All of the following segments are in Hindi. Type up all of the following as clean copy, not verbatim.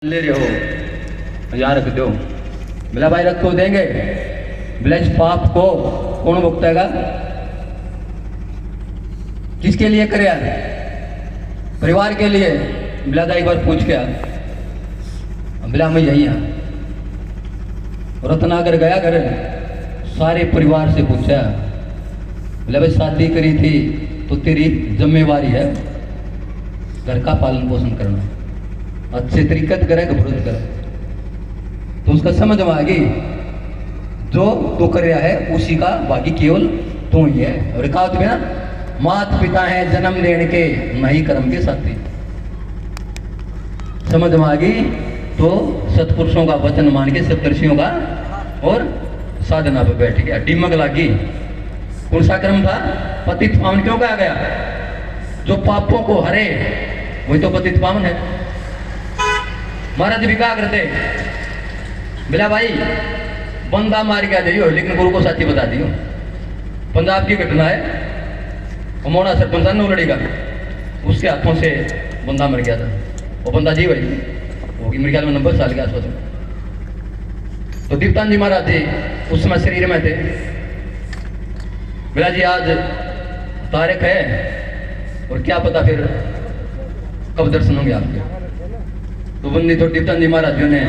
ले रहे हो यहाँ रख दो। बोला भाई रखो देंगे। बोला इस पाप को कौन भुगतेगा? किसके लिए करे? परिवार के लिए। बोला एक बार पूछ के आ। बोला मैं यही हाँ। रत्नागर गया घर, सारे परिवार से पूछा। बोला भाई शादी करी थी तो तेरी जिम्मेवारी है घर का पालन पोषण करना, अच्छे तरीके से करे घबरूत करे। तो उसका समझ में आ गई जो तू कर रहा है उसी का बाकी केवल तू ही है। और कहा तुम्हें ना, मात पिता है जन्म देने के नहीं कर्म के साथी। समझ में आ गई तो सत्पुरुषों का वचन मान के सप्तर्षियों का और साधना पर बैठ गया। डिमक लागी। कौन सा कर्म था? पतित पावन क्यों कहा गया? जो पापों को हरे वही तो पतित पावन है। महाराज भी क्या करते? बोला भाई बंदा मार गया जाइयो, लेकिन गुरु को साथी बता दियो। पंजाब की घटना है, मोड़ा सरपंच नो लड़ेगा, उसके हाथों से बंदा मर गया था। वो बंदा जी भाई होगी मेरे ख्याल में 90 साल के आसपास। तो दीप्तान जी महाराज जी उस समय शरीर में थे। बोला जी आज तारीख है और क्या पता फिर कब दर्शन होंगे आपके। तो बंदी तो दीप्तान जी महाराज जी ने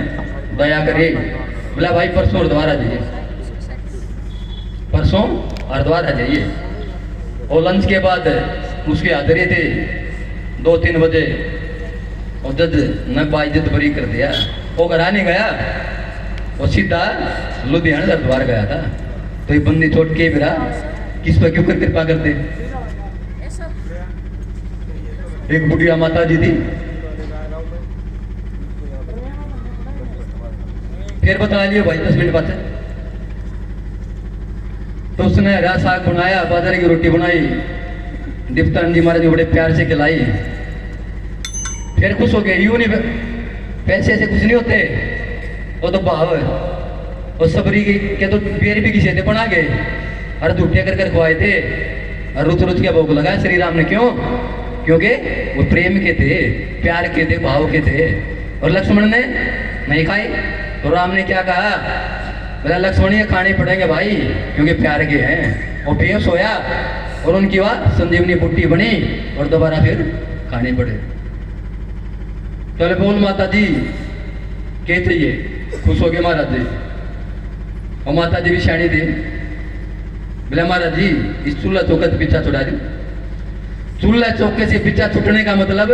दया करी। बोला भाई परसों हरिद्वार आ जाइए, परसों हरिद्वार आ जाइए। और लंच के बाद उसकी हाजिरी थी 2-3 बजे। और जज ने बाइज्जत बरी कर दिया। वो घर आने गया और सीधा लुधियाना हरिद्वार गया था। तो ये बंदी छोड़ के मेरा किस पर क्यों कर कृपा करते? एक बुढ़िया माता जी थी, फिर बता लियो भाई 10 मिनट बाद। तो उसने हरा साग बनाया, बाजरे की रोटी बनाई, दीप्तान जी महाराज बड़े प्यार से खिलाई। फिर खुश हो गए। यूं नहीं पैसे से कुछ नहीं होते, वो तो भाव है। और सबरी के तो पैर भी किसी थे बना गए और झूठे कर खुआए थे और रुच रुच के भोग लगाया श्री राम ने। क्यों? क्योंकि वो प्रेम के थे, प्यार के थे, भाव के थे। और लक्ष्मण ने नहीं खाई तो राम ने क्या कहा? बोला लक्ष्मण ये खाने पड़ेंगे भाई क्योंकि प्यार के हैं। और बेहोश होया और उनकी बात संजीवनी बूटी बनी और दोबारा फिर खाने पड़े। चले बोल माता जी के थे ये? खुश हो गए महाराज जी। और माता जी भी शाणी थी। बोला महाराज जी इस चूल्हा चौके से पीछा छुड़ा दो। चूल्हा चौके से पीछा छुटने का मतलब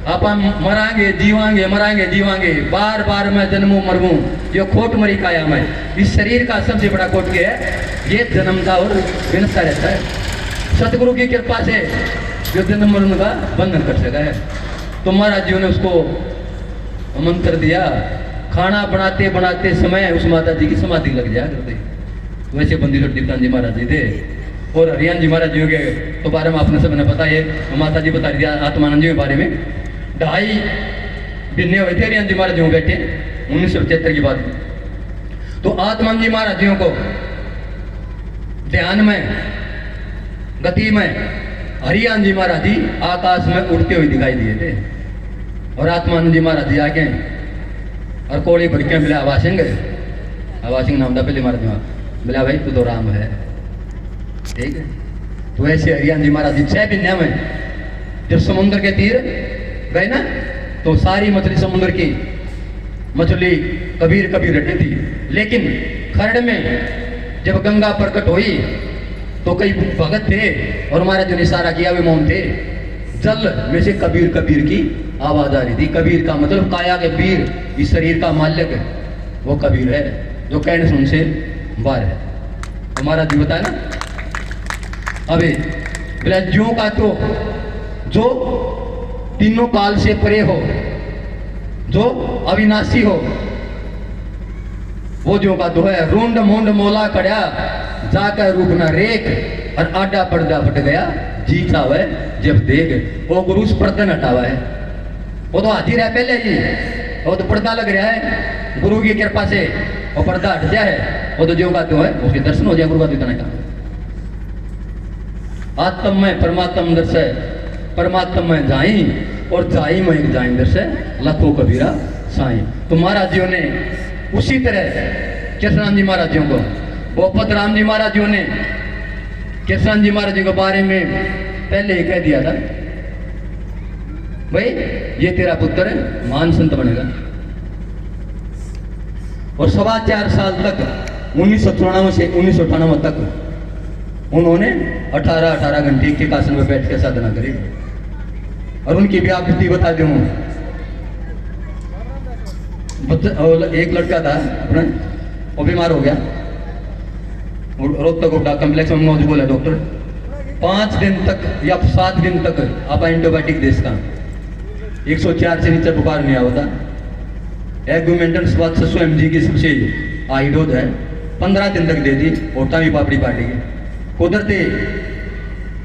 आप मरांगे जीवांगे, मरांगे जीवांगे, बार बार मैं जन्मू मरमू, ये खोट मरी काया मैं। इस शरीर का सबसे बड़ा खोट के है ये जन्मता और विनता रहता है। सतगुरु की कृपा से जो जन्म मरण का बंधन कर सका है। तो महाराज जी ने उसको मंत्र दिया। खाना बनाते बनाते समय उस माता जी की समाधि लग जाया करते। वैसे बंदी दीप्तान जी महाराज जी थे। और हरियाण जी महाराज जी के तो बारे में आपने सबने पता है। माता जी बता दिया आत्मानंद जी के बारे में। 2.5 महीने हुए थे हरियाण जी महाराज जी बैठे 1975 की बात। तो आत्मानंद जी महाराज जी को ध्यान में गति में हरियाण जी महाराज जी आकाश में उड़ते हुए दिखाई दिए थे। और आत्मानंद जी महाराज जी आगे और कोड़ी भर के मिले आवासिंग नाम था पहले महाराज जी। बोला भाई तू तो राम है, ठीक है। तो ऐसे हरियाण जी महाराज जी 6 महीने में जब समुद्र के तीर गए ना तो सारी मछली समुद्र की मछली कबीर कबीर रटी थी। लेकिन खरड़ में जब गंगा प्रकट हुई तो कई भगत थे और महाराज जी ने इशारा किया वे मौन थे। जल में से कबीर कबीर की आवाज आ रही थी। कबीर का मतलब काया के वीर, इस शरीर का मालिक है वो कबीर है जो कहने सुन से बाहर है। तो महाराज जी बताया ना अबे बोला ज्यों का तो जो तीनों काल से परे हो, जो अविनाशी हो, वो जो का तो है। रूंड मूंड मोला कड़ा जाकर रूप न रेख और आडा पर्दा फट गया जी चावे जब देख। वो गुरु पर्दा हटावा है। वो तो हाजिर है पहले जी, वो तो पर्दा लग रहा है गुरु की कृपा से। वो पर्दा हट गया है, वो तो जो का तो है उसके दर्शन हो जाए गुरु का इतना का। आत्म में परमात्म दर्शय परमात्मा में जाई और जाई में जाए इधर से लाखों कबीरा साई। तो महाराज जियों ने उसी तरह कृष्णानंद जी महाराज जियों को, भोपत राम जी महाराज जियों ने कृष्णानंद जी महाराज जी के बारे में पहले ही कह दिया था, भाई ये तेरा पुत्र महान संत बनेगा। और 4.25 साल तक 1994 से 1998 तक उन्होंने 18 घंटे के आसन में बैठ के साधना करी। और उनकी भी आपत्ति बता दूं, एक लड़का था अपना, वो बीमार हो गया, रोहतक उठा कम्प्लेक्स में मौजूद बोला डॉक्टर 5 दिन तक या 7 दिन तक आप एंटीबायोटिक दे इसका, 104 से नीचे बुखार नहीं आवता। एगुमेंटन स्वाद 600 mg की सबसे हाई डोज है, 15 दिन तक दे दी, ओटा भी पापड़ी पाटी गई। कुदरते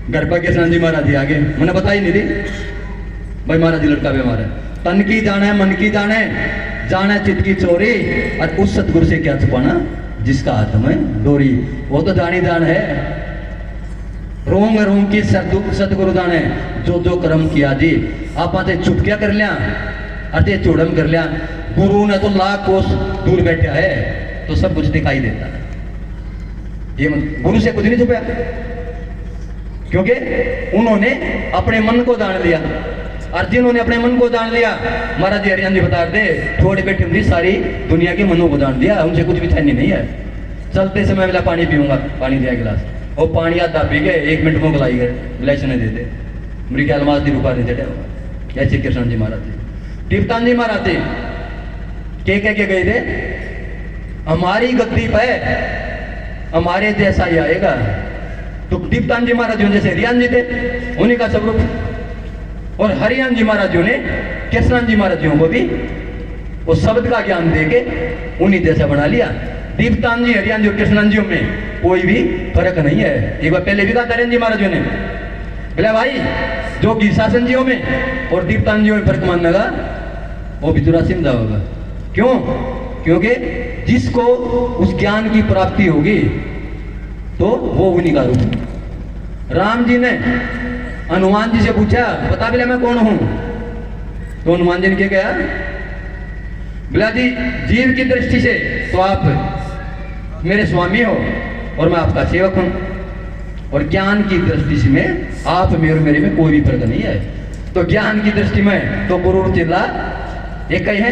घर पर के जी महाराज जी आगे, मैंने बताई नहीं दी भाई महाराज जी लड़का बीमार है, तन की जाना है मन की जाना है, जाना है चित की चोरी, और उस सतगुरु से क्या छुपाना जिसका हाथ में डोरी, वो तो जानी जान है। रोंग रोंग की सतगुरु जाने, जो जो कर्म किया जी आप आते छुप क्या कर लिया, अरे चूड़म कर लिया। गुरु ने तो लाख कोस दूर बैठा है तो सब कुछ दिखाई देता है। ये गुरु से कुछ नहीं छुपा, क्योंकि उन्होंने अपने मन को जान लिया। और जिन्होंने अपने मन को जान लिया, महाराज जी हरियाणा जी बता दे, थोड़ी बैठी हुई सारी दुनिया के मनों को जान दिया, उनसे कुछ भी छानी नहीं है। चलते समय वाला पानी पीऊंगा, पानी दिया गिलास, और पानी आधा पी गए, 1 मिनट में बुलाई गए, गिलास नहीं देते, मेरी ख्याल मास दी रुपा नहीं देते। ऐसे कृष्ण जी महाराज जी, दीप्तान जी महाराज जी के गए थे, हमारी गद्दी पे हमारे जैसा ही आएगा। तो दीप्तान जी महाराज जैसे हरियाणा जी थे, उन्हीं का स्वरूप, और हरियाणा जी महाराज ने कृष्णानंद जी महाराज को भी वो शब्द का ज्ञान देके उन्हीं जैसा बना लिया। दीप्तान जी हरियाणा जी और कृष्णानंद जी में कोई भी फर्क नहीं है। एक बार पहले भी कहा हरियाणा जी महाराज ने, बोले भाई जो कि शासन जियों में और दीप्तान जी में फर्क मानने का वो भी तुरा सिमझा होगा। क्यों? क्योंकि जिसको उस ज्ञान की प्राप्ति होगी तो वो उन्हीं का रूप। राम जी ने हनुमान जी से पूछा, बता बोले मैं कौन हूं? तो हनुमान जी ने क्या कहा, बोला जी जीव की दृष्टि से तो आप मेरे स्वामी हो और मैं आपका सेवक हूं, और ज्ञान की दृष्टि से में आप मेरे में कोई भी फर्क नहीं है। तो ज्ञान की दृष्टि में तो गुरु चिल्ला एक ही है,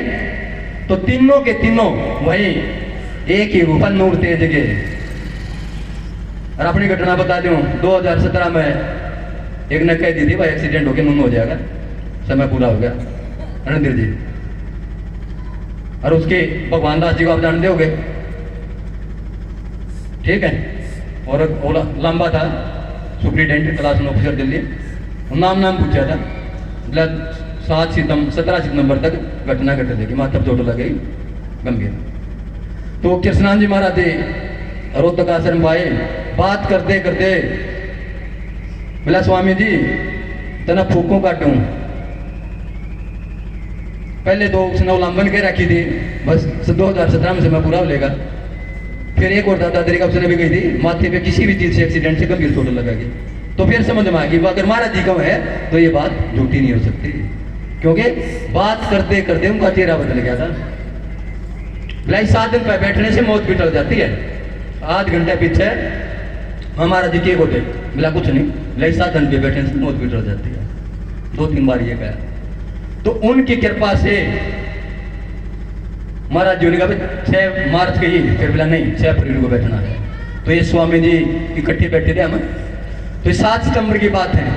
तो तीनों के तीनों वही एक ही रूप नूर तेज के। और अपनी घटना बता दूं, 2017 में एक ने कह दी थी भाई एक्सीडेंट हो गया, नून हो जाएगा, समय पूरा हो गया, रणधीर जी। और उसके भगवान दास जी को आप जानते होगे, ठीक है, और ओला लंबा था, सुप्रिटेंडेंट क्लास 9 ऑफिसर दिल्ली, नाम पूछा था, 17 सितंबर तक घटना घट देगी, माथा चोट लगी गंभीर। तो कृष्णानंद जी महाराज जी रोहतक आश्रम आए, बात करते करते बोला स्वामी जी तना फूकों काटूं, पहले तो उसने उल्लंघन के रखी थी, बस 2017 में समय पूरा हो लेगा। फिर एक और दादागिरी का उसने भी गई थी, माथे पे किसी भी चीज से एक्सीडेंट से गंभीर चोट लगेगी। तो फिर समझ में आ गई अगर महाराज जी का है तो ये बात झूठी नहीं हो सकती, क्योंकि बात करते करते उनका चेहरा बदल गया था। लाई 7 दिन पर बैठने से मौत भी टल जाती है। आध घंटे पीछे हमारा जी के होते मिला कुछ नहीं, लाई 7 दिन पे बैठने से मौत भी टल जाती है। 2-3 बार ये कहा। तो उनकी कृपा से महाराज जी ने कहा 6 मार्च के ही, फिर बोला नहीं 6 अप्रैल को बैठना है। तो ये स्वामी जी इकट्ठे बैठे थे हम। तो 7 सितंबर की बात है,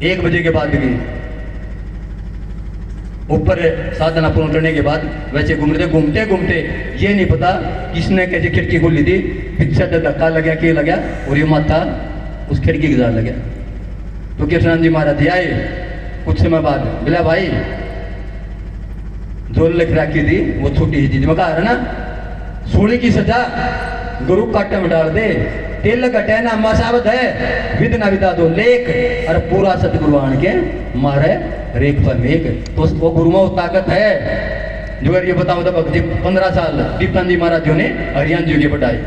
1 बजे के बाद भी ऊपर साधना पूर्ण करने के बाद वैसे घूमते घूमते ये नहीं पता किसने कैसे खिड़की खोली थी, पीछे धक्का लगा के लगा और ये माथा उस खिड़की के साथ लगा। तो कृष्णानंद जी महाराज जी आए कुछ समय बाद, बोला भाई जो लिख रखी थी वो छोटी ही चीज में कहा है ना, सोने की सजा गुरु काटे में डाल दे, तेल कटे ना मसावत है विद ना विदा दो लेख, और पूरा सतगुरु आन के मारे रेख पर मेघ। तो वो गुरु में वो ताकत है जो ये बताओ तो भक्ति 15 साल दीप्तान जी महाराज जी ने हरियाणा जी की पढ़ाई,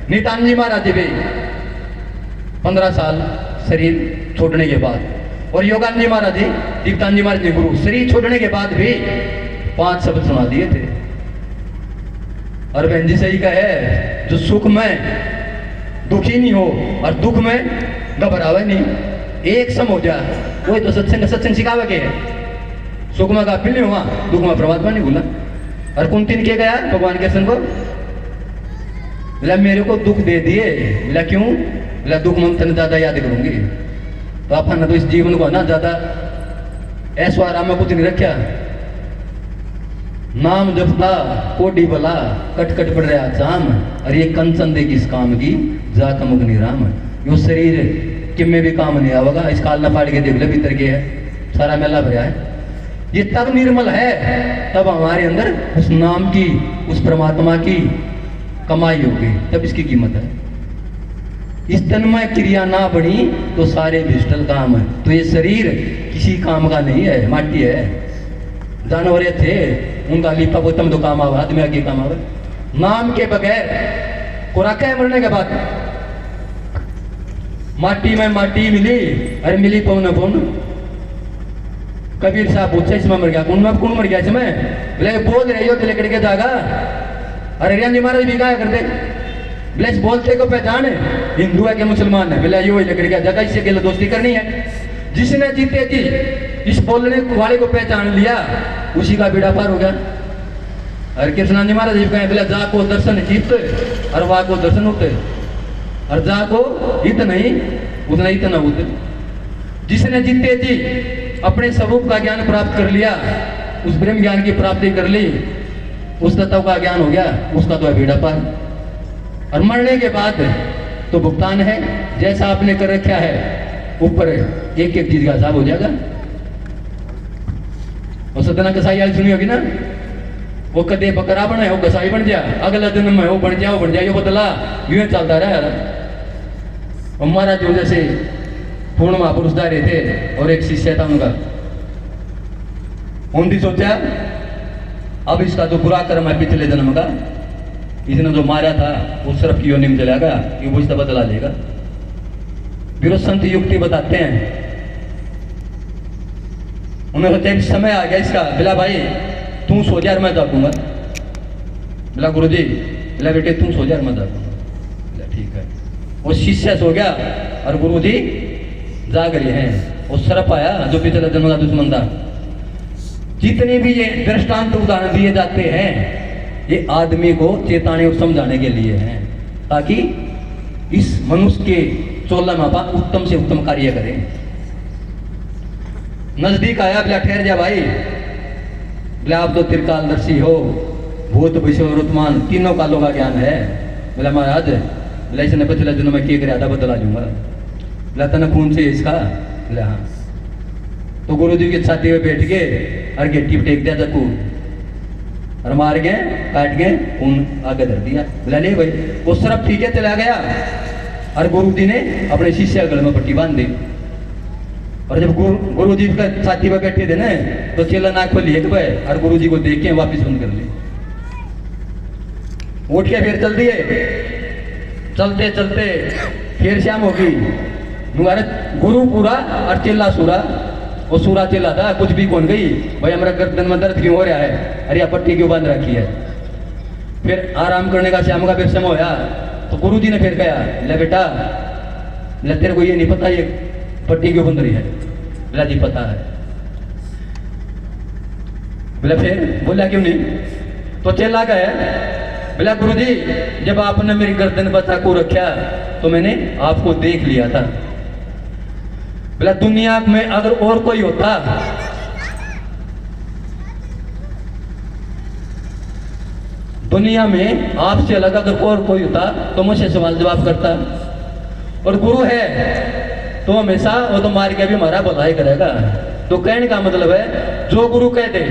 नितान जी महाराज जी भी 15 साल शरीर छोड़ने के बाद और योगानंद जी महाराज जी, दीप्तानंद जी महाराज जी गुरु, शरीर छोड़ने के बाद भी 5 शब्द सुना दिए थे। और बहन जी सही का है, जो सुख में दुखी नहीं हो और दुख में घबरावे नहीं, एक सम हो जा, वही तो सत्संग सिखावे के है। सुख में गाफिल नहीं हुआ, दुख में परमात्मा नहीं भूला। और कुंती ने क्या गया भगवान कृष्ण को, बोला मेरे को दुख दे दिए, बोला क्यों, बोला दुख में तने ज्यादा याद करूंगी। तो अपन तो इस जीवन को ना ज्यादा ऐसो आराम में कुछ नहीं रखा, नाम जपता कोडी बला, कट कट पड़ रहा चाम, और ये कंचन दे किस काम की, जा कमुगनी राम। यो शरीर कि में भी काम नहीं आवेगा, इस काल ना फाड़ के देख ले भीतर के है, सारा मेला भरा है। ये तब निर्मल है तब हमारे अंदर उस नाम की, उस परमात्मा की कमाई होगी, तब इसकी कीमत है। इस तन्मय क्रिया ना बनी तो सारे विष्टल काम है। तो ये शरीर किसी काम का नहीं है, माटी है। जानवर थे उनका लिपा पोतम तो काम आवा, आदमी आगे काम आवे। नाम के बगैर को रखा है मरने के बाद, माटी में माटी मिली, अरे मिली पौन पौन। कबीर साहब पूछे इसमें मर गया, कौन मर गया इसमें, बोले बोल रही हो तो लेकर के जागा। अरे रियान जी महाराज भी कहा करते, बोले इस बोलते को पहचान है, हिंदू है कि मुसलमान है, बोले यो लेकर के जगह, इससे के दोस्ती करनी है। जिसने जीते जी इस बोलने वाले को पहचान लिया, उसी का बेड़ा पार हो गया। अरे कृष्ण जी महाराज जी कहे, बोले जा को दर्शन जीत और वाह को दर्शन होते, और जा को हित नहीं उतना हित न होते। जिसने जीते जी अपने स्वरूप का ज्ञान प्राप्त कर लिया, उस ब्रह्म ज्ञान की प्राप्ति कर ली, उस तत्व का ज्ञान हो गया, उसका तो है बेड़ा पार। और मरने के बाद तो भुगतान है, जैसा आपने कर रखा है ऊपर एक एक चीज का हिसाब हो जाएगा। और सतना कसाई वाली सुनी होगी ना, वो कदे बकरा बने हो कसाई बन जा, अगला जन्म में हो बन जाओ यो बदला, यूं चलता रहा यार। और महाराज जो जैसे पूर्ण महापुरुष दारे थे और एक शिष्य था उनका, उन्होंने सोचा अब इसका जो बुरा कर्म है पिछले जन्म का, इसने जो मारा था वो सिर्फ की योनि में चला गया, कि वो इसका बदला लेगा। फिर संत युक्ति बताते हैं, उन्होंने सोचा समय आ गया इसका, बोला भाई तू सो जा मैं जागूंगा। बोला गुरु जी, बोला बेटे तू सो जा मैं जागूंगा। बोला ठीक है। वो शिष्य सो गया और गुरु जी जाग रहे हैं। वो सर्प आया जो पिछले जन्म का दुश्मन था। जितने भी ये दृष्टांत उदाहरण दिए जाते हैं, ये आदमी को चेताने और समझाने के लिए हैं, ताकि इस मनुष्य के चोला मापा उत्तम से उत्तम कार्य करें। नजदीक आया, बोला ठहर जा भाई, बोला आप तो त्रिकालदर्शी हो, भूत विषय और उत्मान तीनों कालों का ज्ञान है। बोला महाराज, बोला इसने पिछले जन्म में क्या कराया था बदला दूंगा। बोला तने खून से इसका, बोला हाँ। तो गुरु जी की छाती में बैठ के और गेटी पे टेक दिया चक्कू और मार गए, काट गए, खून आगे धर दिया। बोला ले भाई, वो सिर्फ ठीक है चला गया। और गुरु जी ने अपने शिष्य गले में पट्टी बांध दी। और जब गुरु जी का छाती पर बैठे थे ना, तो चेला नाक खोली एक भाई और गुरु जी को देख के वापिस बंद कर ली। उठ के फिर चल दिए, चलते चलते फिर शाम होगी। गुरु पूरा और चेला सूरा। वो सूरा चेला था, कुछ भी कौन गई भाई, हमारा गर्दन में दर्द क्यों हो रहा है, अरे पट्टी क्यों बांध रखी है। फिर आराम करने का शाम का फिर समय होया, तो गुरु जी ने फिर कहा, ले बेटा, ले तेरे को ये नहीं पता ये पट्टी क्यों बंध रही है। बोला जी पता है। बोला फिर, बोला क्यों नहीं। तो चेला गया, बोला गुरु जी जब आपने मेरी गर्दन पर चाकू रखा तो मैंने आपको देख लिया था। बोला दुनिया में अगर और कोई होता दुनिया में आपसे अलग अगर और कोई होता तो मुझसे सवाल जवाब करता। और गुरु है तो हमेशा वो तो मार के भी हमारा भलाई करेगा। तो कहने का मतलब है जो गुरु कह दे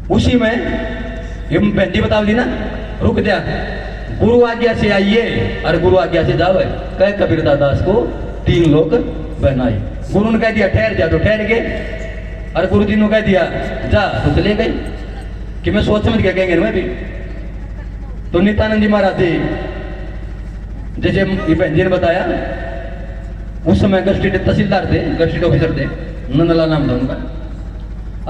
उसी में, ये बहन बता दी ना, रुक जा, गुरु आज्ञा से आइए और गुरु आज्ञा से जाओ। कह कबीरदास दास को 3 लोग बनाए। गुरु ने कह दिया ठहर जा तो ठहर गए, और गुरु जी ने कह दिया जा तो चले गए। कि मैं सोच समझ के कहेंगे मैं भी। तो नित्यानंद जी महाराज जी जैसे बहन जी ने बताया, उस समय गस्टेड तहसीलदार थे, गस्टेड ऑफिसर थे, नंदलाल नाम था उनका।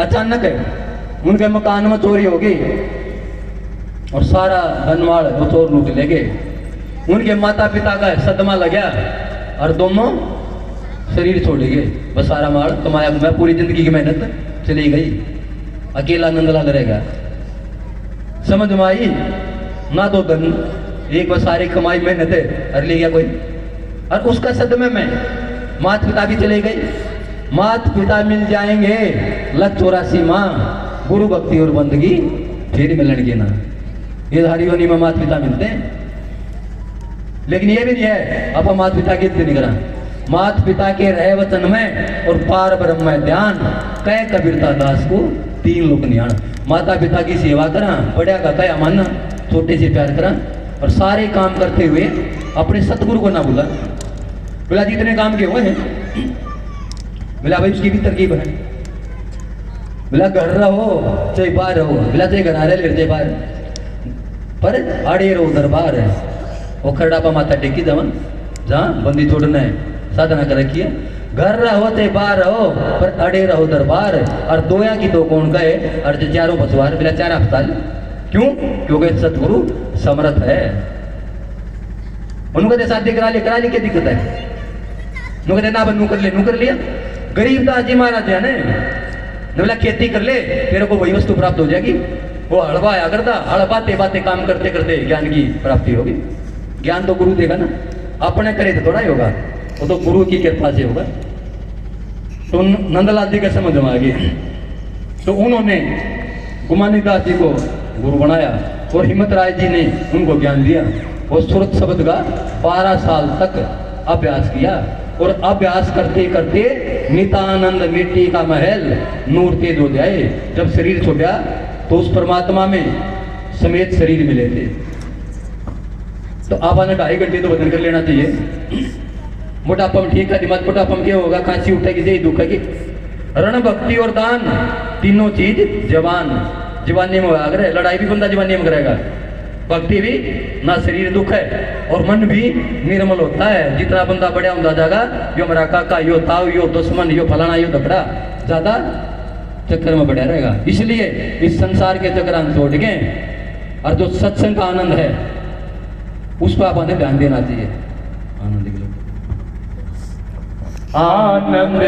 अचानक उनके मकान में चोरी हो गई और सारा धनवाड़ वो चोर लूट ले गए। उनके माता पिता का सदमा लगा और दोनों शरीर छोड़ गए। बस सारा माल कमाया मैं पूरी जिंदगी की मेहनत चली गई, अकेला नंदलाल रहेगा। समझ में आई ना? तो धन एक बार सारी कमाई मेहनत है और ले गया कोई। और उसका सदमे में माता पिता भी चले गए। माता पिता मिल जाएंगे 184 माँ, गुरु भक्ति और बंदगी फिर मिलने ना। ये हरियोनी में माता पिता मिलते हैं। लेकिन ये भी नहीं है अब माता पिता की इतनी नहीं करा। माता पिता के रहे वचन में और पार ब्रह्म में ध्यान, कह कबीरता दास को 3 लोक नियाण। माता पिता की सेवा करा, बड़ा का कया मानना, छोटे से प्यार करा और सारे काम करते हुए अपने सतगुरु को ना भूला। बोला जितने काम के हुए हैं, बोला भाई उसकी भी तरकीब है। बोला घर रहो चाहे बाहर रहो, बोला चाहे घर आ रहे चाहे बाहर, पर आड़े रहो दरबार है। वो खरड़ा पा माथा टेकी जवन जहाँ बंदी छोड़ना है, साधना कर रखी है। घर रहो चाहे बाहर रहो, पर अड़े रहो दरबार। और दोया की दो कौन गए और जो चारों बसवार, बोला 4 अस्पताल। क्यों? क्योंकि सतगुरु समर्थ है। उनको तो शादी करा ली क्या दिक्कत है? उनको कहते ना बनू कर ले, नू कर लिया। गरीब दास जी महाराज है ने बोला खेती कर ले, तेरे को वही वस्तु प्राप्त हो जाएगी। वो हड़बा आया करता, हड़ बातें काम करते करते ज्ञान की प्राप्ति होगी। ज्ञान तो गुरु देगा ना, अपने करे तो थोड़ा ही होगा, वो तो गुरु की कृपा से होगा। तो नंदलाल जी का समझ में आ गई। तो उन्होंने गुमानी दास जी को गुरु बनाया और हिम्मत राय जी ने उनको ज्ञान दिया। और सुरत शब्द का 12 साल तक अभ्यास किया और अभ्यास करते करते नितानंद मिट्टी का महल नूर तेज हो जाए। जब शरीर छोड़ा तो उस परमात्मा में समेत शरीर मिले थे। तो आप आने 2.5 घंटे तो बदल कर लेना चाहिए। मोटापा में ठीक है, दिमाग मोटापा में क्या होगा? खांसी उठेगी, दे दुखेगी। रण भक्ति और दान तीनों चीज जवान जवानी में होगा। लड़ाई भी बंदा जवानी में करेगा, भक्ति भी ना, शरीर दुख है और मन भी निर्मल होता है। जितना बंदा बढ़िया होता जाएगा, यो मेरा काका, यो ताऊ, यो दुश्मन, यो फलाना, यो दबड़ा, ज्यादा चक्कर में बढ़िया रहेगा। इसलिए इस संसार के चक्कर हम छोड़ के और जो सत्संग का आनंद है उस पर आप ध्यान देना चाहिए। आनंद के लिए आनंद